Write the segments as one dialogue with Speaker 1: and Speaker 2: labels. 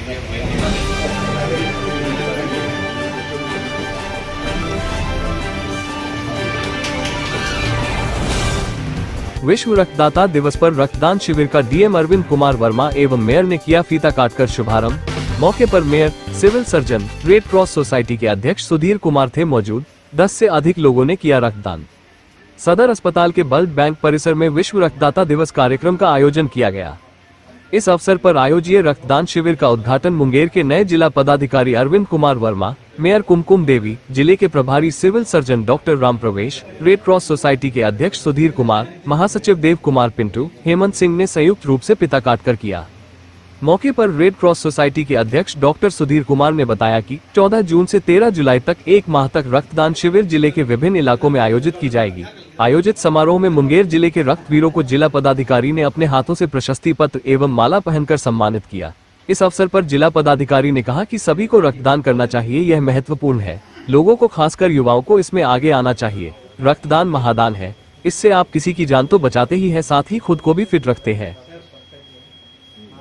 Speaker 1: विश्व रक्तदाता दिवस पर रक्तदान शिविर का डीएम अरविंद कुमार वर्मा एवं मेयर ने किया फीता काटकर शुभारंभ। मौके पर mayor, civil surgeon, Red Cross Society के अध्यक्ष सुधीर कुमार थे मौजूद। 10 से अधिक लोगों ने किया रक्तदान। सदर अस्पताल के ब्लड बैंक परिसर में विश्व रक्तदाता दिवस कार्यक्रम का आयोजन किया गया। इस अवसर पर आयोजित रक्तदान शिविर का उद्घाटन मुंगेर के नए जिला पदाधिकारी अरविंद कुमार वर्मा, मेयर कुमकुम देवी, जिले के प्रभारी सिविल सर्जन डॉक्टर राम प्रवेश, रेड क्रॉस सोसाइटी के अध्यक्ष सुधीर कुमार, महासचिव देव कुमार पिंटू, हेमंत सिंह ने संयुक्त रूप से पिता काटकर किया। मौके पर रेड क्रॉस सोसाइटी के अध्यक्ष डॉक्टर सुधीर कुमार ने बताया कि 14 जून से 13 जुलाई तक 1 माह तक रक्तदान शिविर जिले के विभिन्न इलाकों में आयोजित की जाएगी। आयोजित समारोह में मुंगेर जिले के रक्तवीरों को जिला पदाधिकारी ने अपने हाथों से प्रशस्ति पत्र एवं माला पहनकर सम्मानित किया। इस अवसर पर जिला पदाधिकारी ने कहा कि सभी को रक्तदान करना चाहिए, यह महत्वपूर्ण है। लोगों को खासकर युवाओं को इसमें आगे आना चाहिए। रक्तदान महादान है, इससे आप किसी की जान तो बचाते ही है, साथ ही खुद को भी फिट रखते हैं।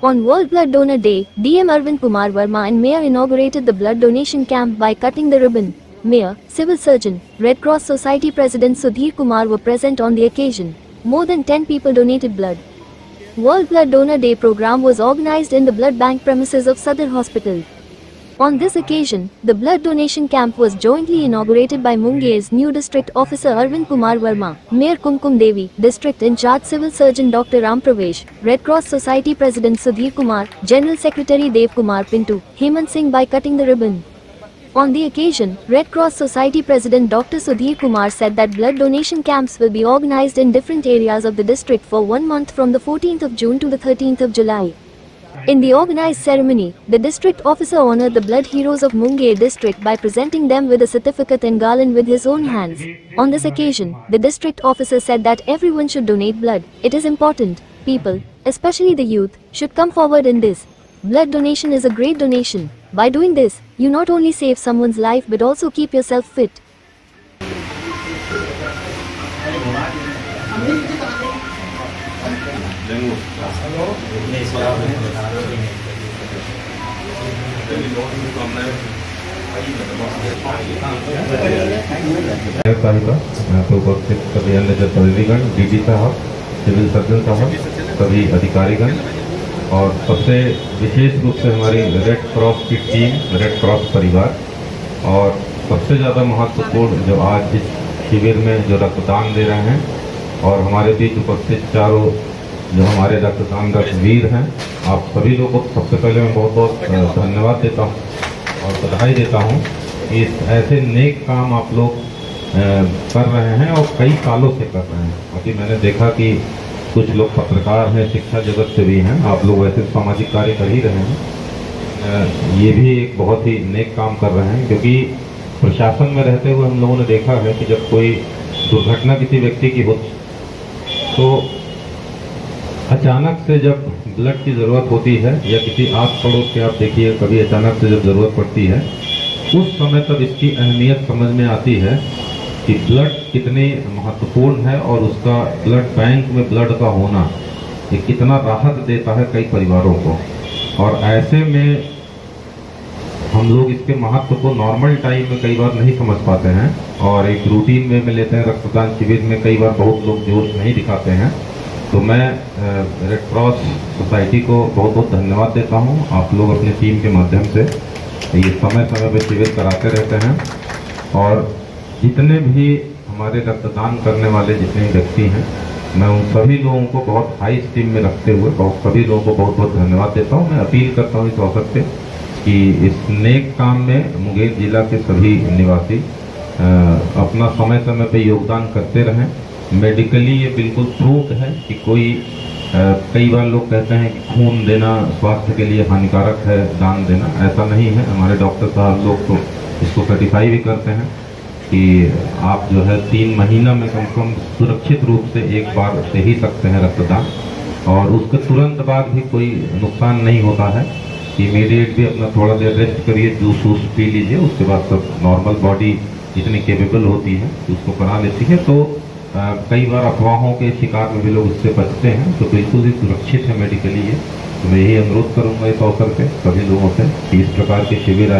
Speaker 2: On World Blood Donor Day, DM Arvind Kumar Verma and Mayor inaugurated the blood donation camp by cutting the ribbon. Mayor, Civil Surgeon, Red Cross Society President Sudhir Kumar were present on the occasion. More than 10 people donated blood. World Blood Donor Day program was organized in the blood bank premises of Sadar Hospital. On this occasion, the blood donation camp was jointly inaugurated by Munger's new District Officer Arvind Kumar Verma, Mayor Kumkum Devi, District in charge Civil Surgeon Dr. Ram Pravesh, Red Cross Society President Sudhir Kumar, General Secretary Dev Kumar Pintu, Hemant Singh by cutting the ribbon. On the occasion, Red Cross Society President Dr. Sudhir Kumar said that blood donation camps will be organized in different areas of the district for 1 month from the 14th of June to the 13th of July. In the organized ceremony, the district officer honored the blood heroes of Munger district by presenting them with a certificate and garland with his own hands. On this occasion, the district officer said that everyone should donate blood. It is important. People, especially the youth, should come forward in this. Blood donation is a great donation. By doing this, you not only save someone's life but also keep yourself fit.
Speaker 3: उपस्थित सभी अन्य जनप्रतिनिधिगण, DD साहब, civil surgeon साहब, सभी अधिकारीगण और सबसे विशेष रूप से हमारी रेड क्रॉस की टीम, रेड क्रॉस परिवार और सबसे ज़्यादा महत्वपूर्ण जो आज इस शिविर में जो रक्तदान दे रहे हैं और हमारे बीच उपस्थित चारों जो हमारे रक्तदान वीर हैं, आप सभी लोगों को सबसे पहले मैं बहुत बहुत धन्यवाद देता हूं और बधाई देता हूं कि ऐसे नेक काम आप लोग कर रहे हैं और कई सालों से कर रहे हैं। अभी मैंने देखा कि कुछ लोग पत्रकार हैं, शिक्षा जगत से भी हैं, आप लोग वैसे सामाजिक कार्य कर ही रहे हैं। ये भी एक बहुत ही नेक काम कर रहे हैं क्योंकि प्रशासन में रहते हुए हम लोगों ने देखा है कि जब कोई दुर्घटना किसी व्यक्ति की हो तो अचानक से जब ब्लड की ज़रूरत होती है या किसी आस पड़ोस के आप देखिए कभी अचानक से जब ज़रूरत पड़ती है उस समय तब इसकी अहमियत समझ में आती है कि ब्लड कितनी महत्वपूर्ण है और उसका ब्लड बैंक में ब्लड का होना ये कितना राहत देता है कई परिवारों को। और ऐसे में हम लोग इसके महत्व को नॉर्मल टाइम में कई बार नहीं समझ पाते हैं और एक रूटीन वे में लेते हैं। रक्तदान शिविर में कई बार बहुत लोग जोश नहीं दिखाते हैं। तो मैं रेड क्रॉस सोसाइटी को बहुत बहुत धन्यवाद देता हूं। आप लोग अपनी टीम के माध्यम से ये समय समय पर शिविर कराते रहते हैं और जितने भी हमारे रक्तदान करने वाले जितने व्यक्ति हैं मैं उन सभी लोगों को बहुत हाई स्टीम में रखते हुए सभी लोगों को बहुत बहुत धन्यवाद देता हूं। मैं अपील करता हूं इस अवसर पे कि इस नेक काम में मुंगेर जिला के सभी निवासी अपना समय समय पे योगदान करते रहें। मेडिकली ये बिल्कुल प्रूव्ड है कि कोई कई बार लोग कहते हैं कि खून देना स्वास्थ्य के लिए हानिकारक है, दान देना, ऐसा नहीं है। हमारे डॉक्टर साहब लोग तो इसको सर्टिफाई भी करते हैं कि आप जो है 3 महीना में कम से कम सुरक्षित रूप से एक बार दे ही सकते हैं रक्तदान और उसके तुरंत बाद भी कोई नुकसान नहीं होता है। इमीडिएट भी अपना थोड़ा देर रेस्ट करिए, जूस वूस पी लीजिए, उसके बाद सब नॉर्मल बॉडी जितनी केपेबल होती है उसको करा लेती है। तो कई बार अफवाहों के शिकार में भी लोग इससे बचते हैं, तो बिल्कुल ही सुरक्षित है मेडिकली ये। मैं यही अनुरोध करूंगा इस अवसर पे सभी लोगों से कि इस प्रकार के शिविर आयोजित